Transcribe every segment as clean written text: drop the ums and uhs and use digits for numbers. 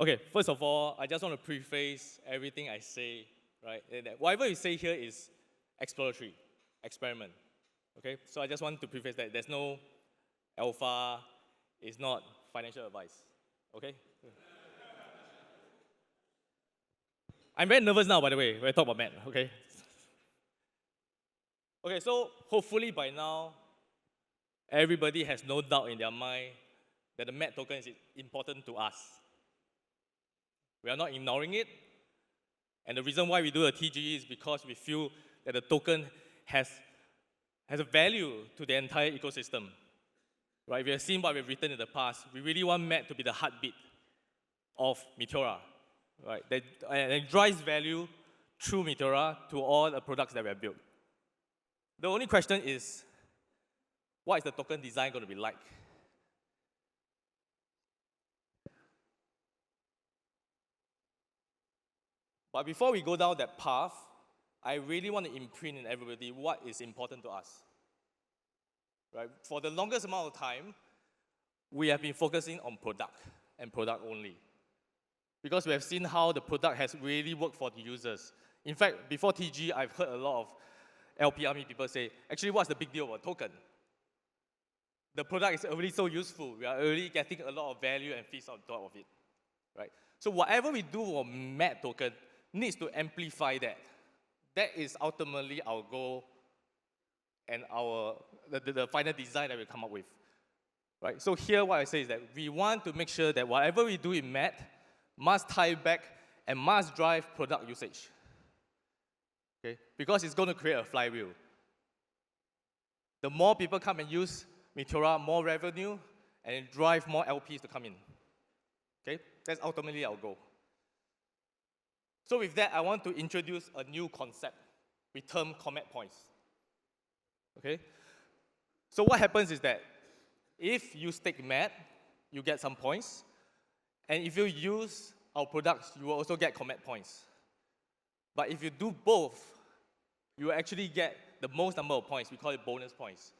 Okay, first of all, I just want to preface everything I say, right? That whatever you say here is exploratory, experiment. Okay, so I just want to preface that there's no alpha, it's not financial advice. Okay? I'm very nervous now, by the way, when I talk about math, okay? Okay, so hopefully by now, everybody has no doubt in their mind that the math token is important to us. We are not ignoring it. And the reason why we do a TGE is because we feel that the token has a value to the entire ecosystem. Right? We have seen what we've written in the past. We really want math to be the heartbeat of Meteora. Right? And it drives value through Meteora to all the products that we have built. The only question is, what is the token design going to be like? But before we go down that path, I really want to imprint in everybody what is important to us. Right? For the longest amount of time, we have been focusing on product and product only. Because we have seen how the product has really worked for the users. In fact, before TG, I've heard a lot of LP Army people say, actually, what's the big deal about token? The product is already so useful. We are already getting a lot of value and fees on top of it. Right? So whatever we do on math token needs to amplify that. That is ultimately our goal and the final design that we come up with. Right? So here what I say is that we want to make sure that whatever we do in math must tie back and must drive product usage. Okay? Because it's going to create a flywheel. The more people come and use Meteora, more revenue, and it drive more LPs to come in. Okay? That's ultimately our goal. So with that, I want to introduce a new concept we term comet points. Okay? So what happens is that if you stake math, you get some points. And if you use our products, you will also get comet points. But if you do both, you will actually get the most number of points. We call it bonus points.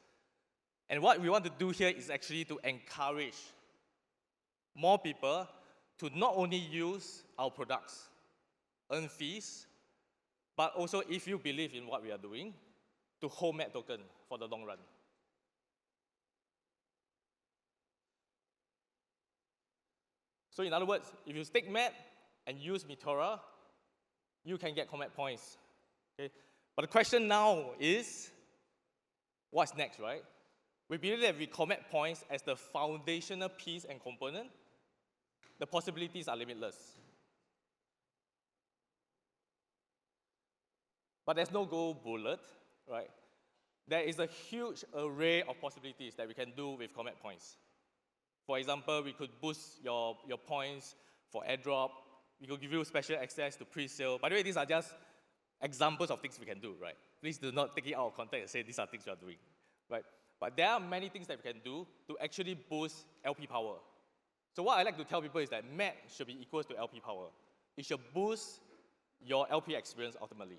And what we want to do here is actually to encourage more people to not only use our products, earn fees, but also, if you believe in what we are doing, to hold math token for the long run. So in other words, if you stake math and use Meteora, you can get comet points. Okay? But the question now is, what's next, right? We believe that with comet points as the foundational piece and component, the possibilities are limitless. But there's no gold bullet, right? There is a huge array of possibilities that we can do with comet points. For example, we could boost your points for airdrop. We could give you special access to pre-sale. By the way, these are just examples of things we can do, right? Please do not take it out of context and say these are things we are doing, right? But there are many things that we can do to actually boost LP power. So what I like to tell people is that math should be equal to LP power. It should boost your LP experience ultimately.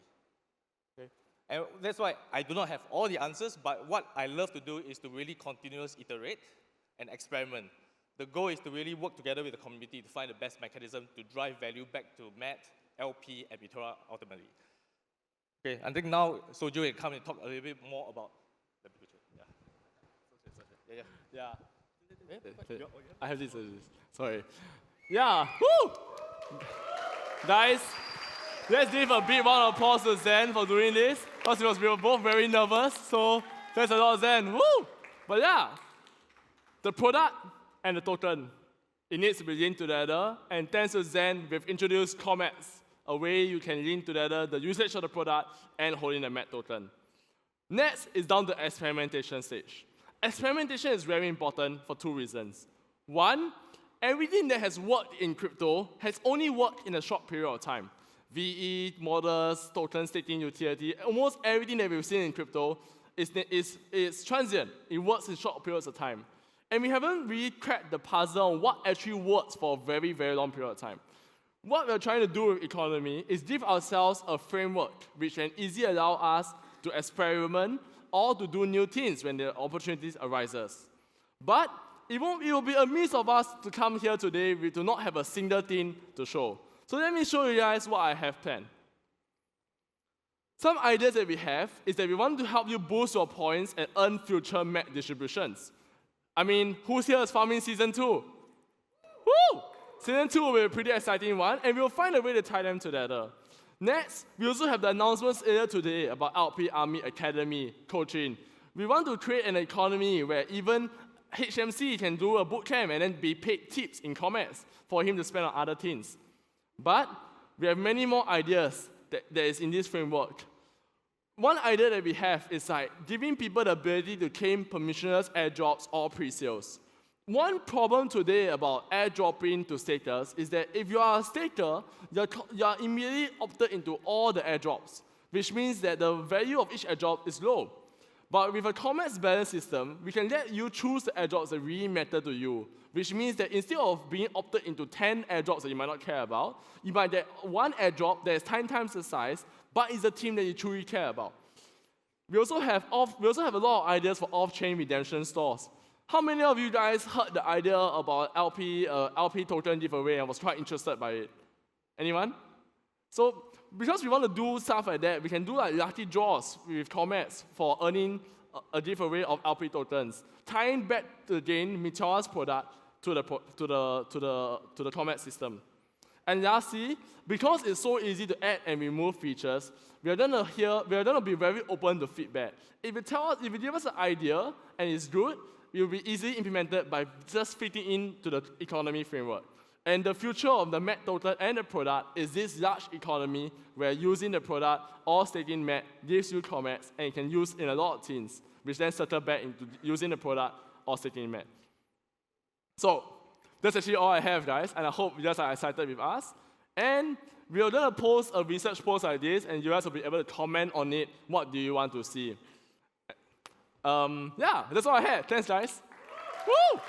Okay? And that's why I do not have all the answers, but what I love to do is to really continuously iterate and experiment. The goal is to really work together with the community to find the best mechanism to drive value back to math, LP, and Meteora ultimately. Okay, I think now Soju will come and talk a little bit more about the future. Yeah. I have this. Sorry. Yeah. Woo! Guys, let's give a big round of applause to Zen for doing this. Because we were both very nervous, so thanks a lot, Zen. Woo! But yeah, the product and the token, it needs to be linked together. And thanks to Zen, we've introduced comets, a way you can link together the usage of the product and holding the math token. Next is down the experimentation stage. Experimentation is very important for two reasons. One, everything that has worked in crypto has only worked in a short period of time. VE, models, token staking utility, almost everything that we've seen in crypto is transient. It works in short periods of time. And we haven't really cracked the puzzle on what actually works for a very, very long period of time. What we're trying to do with economy is give ourselves a framework which can easily allow us to experiment or to do new things when the opportunities arises. But it will be a miss of us to come here today. We do not have a single thing to show. So let me show you guys what I have planned. Some ideas that we have is that we want to help you boost your points and earn future map distributions. I mean, who's here is farming season 2? Woo! Season 2 will be a pretty exciting one, and we'll find a way to tie them together. Next, we also have the announcements earlier today about LP Army Academy coaching. We want to create an economy where even HMC can do a boot camp and then be paid tips in comments for him to spend on other things. But we have many more ideas that is in this framework. One idea that we have is like giving people the ability to claim permissionless airdrops or pre-sales. One problem today about airdropping to stakers is that if you are a staker, you are immediately opted into all the airdrops, which means that the value of each airdrop is low. But with a comments balance system, we can let you choose the airdrops that really matter to you, which means that instead of being opted into 10 airdrops that you might not care about, you might get one airdrop that is 10 times the size, but is a team that you truly care about. We also have a lot of ideas for off-chain redemption stores. How many of you guys heard the idea about LP token giveaway and was quite interested by it? Anyone? So because we want to do stuff like that, we can do like lucky draws with comets for earning a giveaway of LP tokens, tying back again Meteora's product to the comet system. And lastly, because it's so easy to add and remove features, we are gonna be very open to feedback. If you give us an idea and it's good, it will be easily implemented by just fitting into the economy framework. And the future of the MAT token and the product is this large economy where using the product or staking MAT gives you comments and you can use in a lot of things, which then circle back into using the product or staking MAT. So that's actually all I have, guys, and I hope you guys are excited with us. And we are going to post a research post like this, and you guys will be able to comment on it. What do you want to see? Yeah, that's all I had. Thanks, guys. Woo!